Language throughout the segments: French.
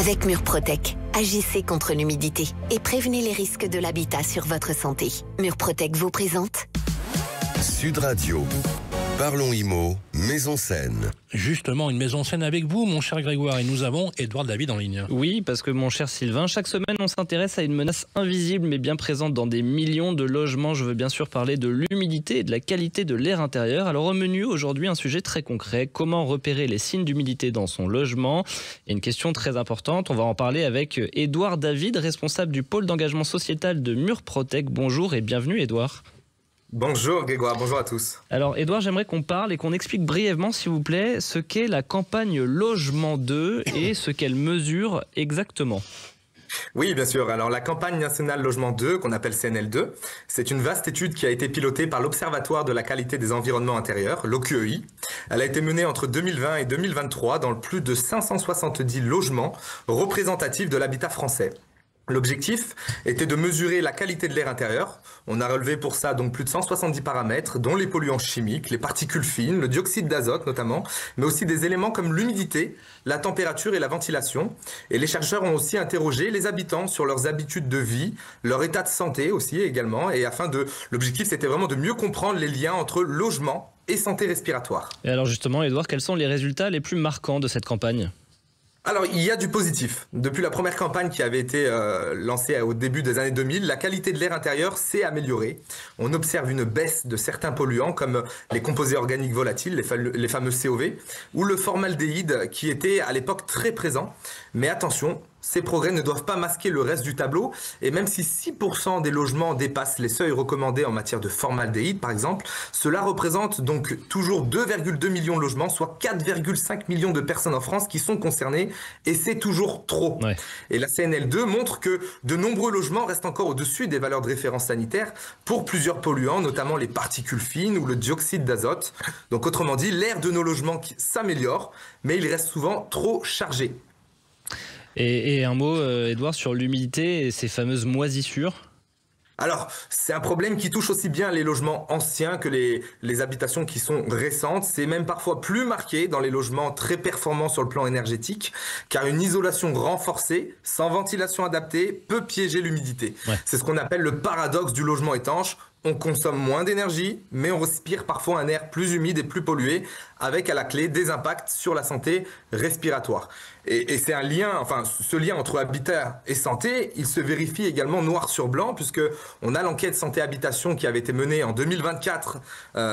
Avec Murprotec, agissez contre l'humidité et prévenez les risques de l'habitat sur votre santé. Murprotec vous présente Sud Radio. Parlons IMO, Maison Saine. Justement, une maison saine avec vous, mon cher Grégoire, et nous avons Édouard David en ligne. Oui, parce que mon cher Sylvain, chaque semaine on s'intéresse à une menace invisible mais bien présente dans des millions de logements. Je veux bien sûr parler de l'humidité et de la qualité de l'air intérieur. Alors au menu aujourd'hui, un sujet très concret, comment repérer les signes d'humidité dans son logement? Et une question très importante, on va en parler avec Édouard David, responsable du pôle d'engagement sociétal de Murprotec. Bonjour et bienvenue Édouard. Bonjour Grégoire, bonjour à tous. Alors Édouard, j'aimerais qu'on parle et qu'on explique brièvement, s'il vous plaît, ce qu'est la campagne Logement 2 et ce qu'elle mesure exactement. Oui, bien sûr. Alors la campagne nationale Logement 2, qu'on appelle CNL2, c'est une vaste étude qui a été pilotée par l'Observatoire de la qualité des environnements intérieurs, l'OQEI. Elle a été menée entre 2020 et 2023 dans plus de 570 logements représentatifs de l'habitat français. L'objectif était de mesurer la qualité de l'air intérieur. On a relevé pour ça donc plus de 170 paramètres, dont les polluants chimiques, les particules fines, le dioxyde d'azote notamment, mais aussi des éléments comme l'humidité, la température et la ventilation. Et les chercheurs ont aussi interrogé les habitants sur leurs habitudes de vie, leur état de santé aussi également. Et l'objectif c'était vraiment de mieux comprendre les liens entre logement et santé respiratoire. Et alors justement, Édouard, quels sont les résultats les plus marquants de cette campagne ? Alors, il y a du positif. Depuis la première campagne qui avait été lancée au début des années 2000, la qualité de l'air intérieur s'est améliorée. On observe une baisse de certains polluants comme les composés organiques volatiles, les fameux COV, ou le formaldéhyde qui était à l'époque très présent. Mais attention, ces progrès ne doivent pas masquer le reste du tableau. Et même si 6% des logements dépassent les seuils recommandés en matière de formaldéhyde, par exemple, cela représente donc toujours 2,2 millions de logements, soit 4,5 millions de personnes en France qui sont concernées. Et c'est toujours trop. Ouais. Et la CNL2 montre que de nombreux logements restent encore au-dessus des valeurs de référence sanitaire pour plusieurs polluants, notamment les particules fines ou le dioxyde d'azote. Donc autrement dit, l'air de nos logements s'améliore, mais il reste souvent trop chargé. Et un mot, Édouard, sur l'humidité et ces fameuses moisissures. Alors, c'est un problème qui touche aussi bien les logements anciens que les habitations qui sont récentes. C'est même parfois plus marqué dans les logements très performants sur le plan énergétique, car une isolation renforcée, sans ventilation adaptée, peut piéger l'humidité. Ouais. C'est ce qu'on appelle le paradoxe du logement étanche. On consomme moins d'énergie, mais on respire parfois un air plus humide et plus pollué, avec à la clé des impacts sur la santé respiratoire. Et c'est un lien, ce lien entre habitat et santé, il se vérifie également noir sur blanc, puisque on a l'enquête santé-habitation qui avait été menée en 2024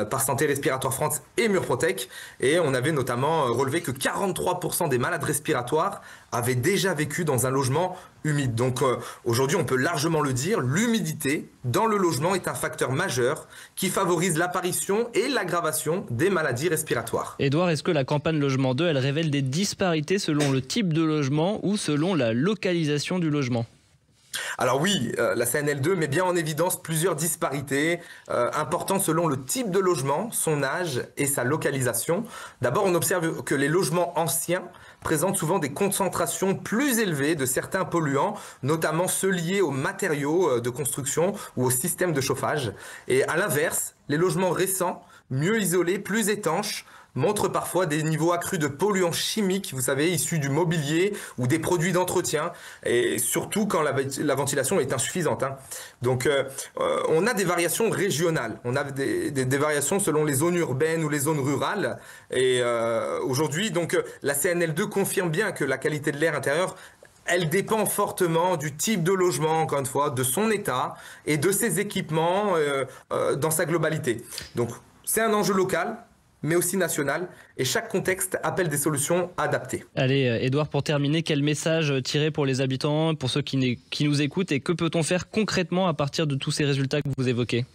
par Santé Respiratoire France et Murprotec, et on avait notamment relevé que 43% des malades respiratoires avaient déjà vécu dans un logement humide. Donc aujourd'hui, on peut largement le dire, l'humidité dans le logement est un facteur majeur qui favorise l'apparition et l'aggravation des maladies respiratoires. Édouard, est-ce que la campagne Logement 2, elle révèle des disparités selon le type de logement ou selon la localisation du logement ? Alors oui, la CNL2 met bien en évidence plusieurs disparités importantes selon le type de logement, son âge et sa localisation. D'abord, on observe que les logements anciens présentent souvent des concentrations plus élevées de certains polluants, notamment ceux liés aux matériaux de construction ou au système de chauffage. Et à l'inverse, les logements récents, mieux isolés, plus étanches, montrent parfois des niveaux accrus de polluants chimiques, vous savez, issus du mobilier ou des produits d'entretien, et surtout quand la ventilation est insuffisante. Donc on a des variations régionales, on a des variations selon les zones urbaines ou les zones rurales, et aujourd'hui, donc la CNL2 confirme bien que la qualité de l'air intérieur, elle dépend fortement du type de logement, encore une fois, de son état et de ses équipements dans sa globalité. Donc c'est un enjeu local, mais aussi national, et chaque contexte appelle des solutions adaptées. Allez, Édouard, pour terminer, quel message tirer pour les habitants, pour ceux qui nous écoutent, et que peut-on faire concrètement à partir de tous ces résultats que vous évoquez ?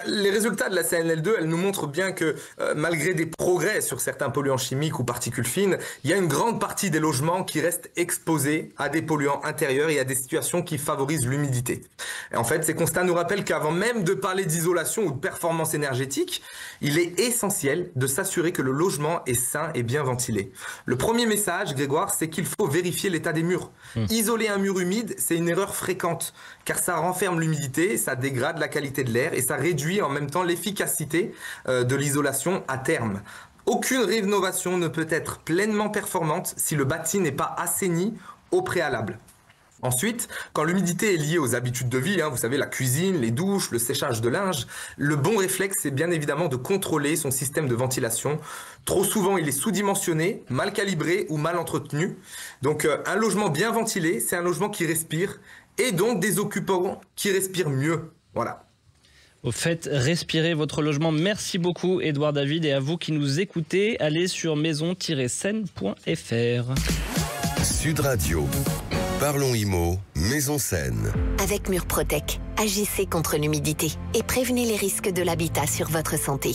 Les résultats de la CNL2, elles nous montrent bien que malgré des progrès sur certains polluants chimiques ou particules fines, il y a une grande partie des logements qui restent exposés à des polluants intérieurs et à des situations qui favorisent l'humidité. Et en fait, ces constats nous rappellent qu'avant même de parler d'isolation ou de performance énergétique, il est essentiel de s'assurer que le logement est sain et bien ventilé. Le premier message, Grégoire, c'est qu'il faut vérifier l'état des murs. Isoler un mur humide, c'est une erreur fréquente, car ça renferme l'humidité, ça dégrade la qualité de l'air et ça réduit en même temps l'efficacité de l'isolation à terme. Aucune rénovation ne peut être pleinement performante si le bâti n'est pas assaini au préalable. Ensuite, quand l'humidité est liée aux habitudes de vie, vous savez, la cuisine, les douches, le séchage de linge, le bon réflexe, c'est bien évidemment de contrôler son système de ventilation. Trop souvent, il est sous-dimensionné, mal calibré ou mal entretenu. Donc, un logement bien ventilé, c'est un logement qui respire et donc des occupants qui respirent mieux. Voilà. Au fait, respirez votre logement. Merci beaucoup, Édouard David. Et à vous qui nous écoutez, allez sur maison-scène.fr. Sud Radio. Parlons Immo, Maison Saine. Avec Murprotec, agissez contre l'humidité et prévenez les risques de l'habitat sur votre santé.